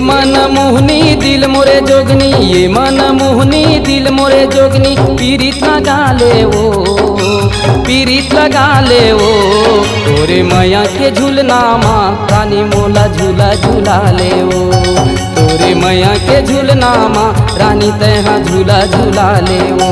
मन मोहनी दिल मोरे जोगनी, ये मन मोहनी दिल मोरे जोगनी, पीरित लगा ले वो, पीरित लगा ले वो, तोरे मैया के झूलना माँ रानी मोला झूला झूला ले वो, तोरे मैया के झूलना माँ रानी तैहा झूला झूला ले वो।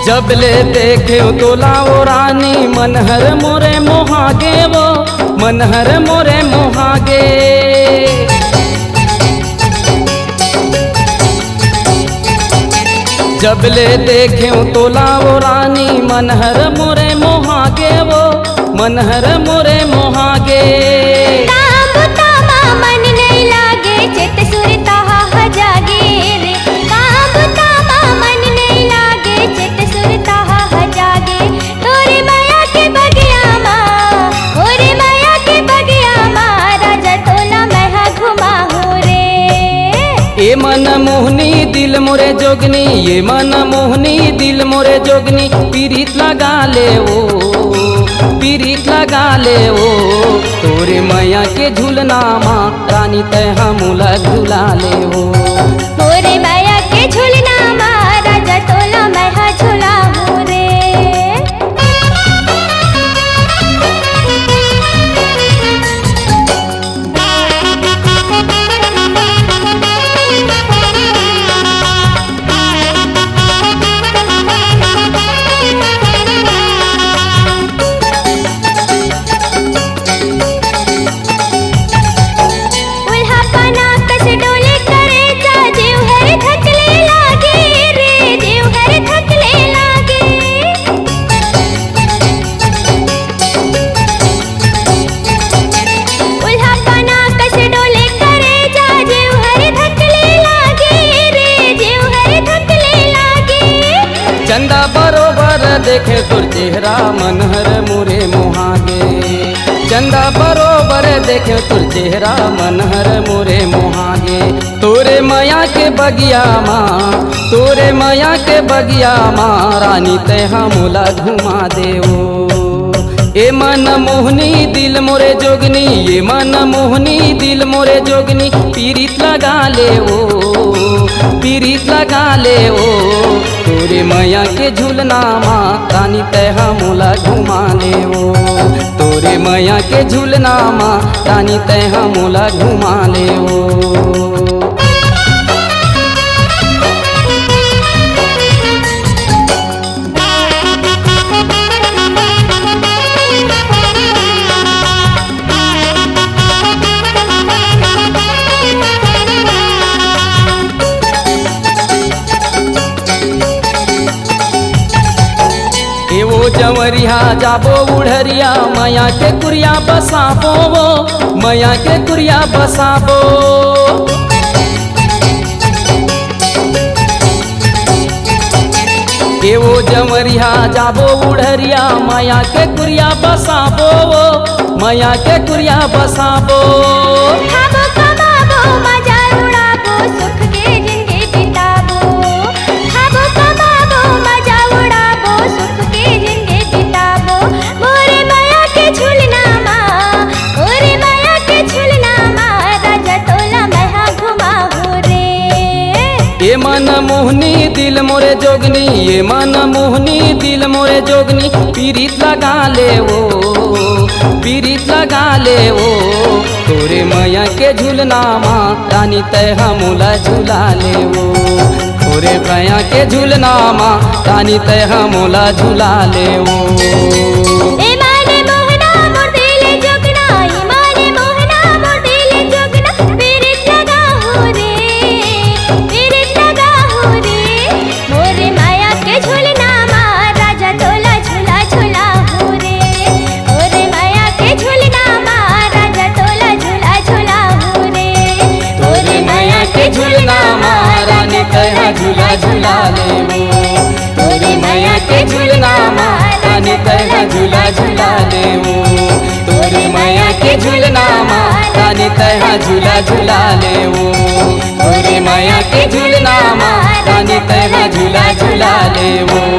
जब ले देखे तोला वो रानी मनहर मोरे मोहागे वो, मनहर मोरे मोहागे। जब ले देखे तोला वो रानी मनहर मोरे मोहागे वो, मनहर मोरे मोहागे। ये मन मोहनी दिल मोरे जोगनी, ये मन मोहनी दिल मोरे जोगनी, पीरित लगा ले वो, पीरित लगा ले वो, तोरे मैया के झूलना माँ रानी तैहा मोला झूला ले वो, तोरे मैया के झूलना माँ राजा तोला मैहा झूला हो रे। चंदा बरोबर देखे तोर चेहरा मनहर मोरे मोहागे, चंदा बरोबर देखे तोर चेहरा मनहर मोरे मोहागे। तोरे मैया के बगिया माँ, तोरे मैया के बगिया माँ रानी तैहा मोला घुमा देवो। ये मन मोहनी दिल मोरे जोगनी, ये मन मोहनी दिल मोरे जोगनी, पीरित लगा ले वो, पीरित लगा ले वो, तोरे मैया के झूलना माँ रानी तैहा मोला घुमा ले वो, तोरे मैया के झूलना माँ रानी तैहा मोला घुमा ले वो। वो जंवरिया जाबो उड़हरिया मैया के कुरिया बसाबो वो, मैया के कुरिया बसाबो। के वो जंवरिया जाबो उड़हरिया मैया के कुरिया बसाबो वो, मैया के कुरिया बसाबो। खाबो कमाबो मजा उड़ाबो सुख के जिंदगी बिताबो, खाबो कमाबो मजा उड़ाबो सुख के जिंदगी बिताबो। मोरे मैया के झूलना माँ, मोरे मैया के झूलना माँ राजा तोला मैहा घुमा हो रे। ये मन मोहनी दिल मोरे जोगनी, ये मन मोहनी दिल मोरे जोगनी, पीरित लगा ले वो, पीरित लगा ले वो, तोरे मैया के झूलना माँ रानी तैहा मोला झूला ले वो, तोरे मैया के झूलना माँ रानी तैहा मोला झूला ले वो। पीरित तैहा झूला झूला लेऊ तोरे मैया के झूलना माँ रानी तैहा झूला झूला लेऊ तोरे मैया के झूलना माँ रानी तैहा झूला झूला लेऊ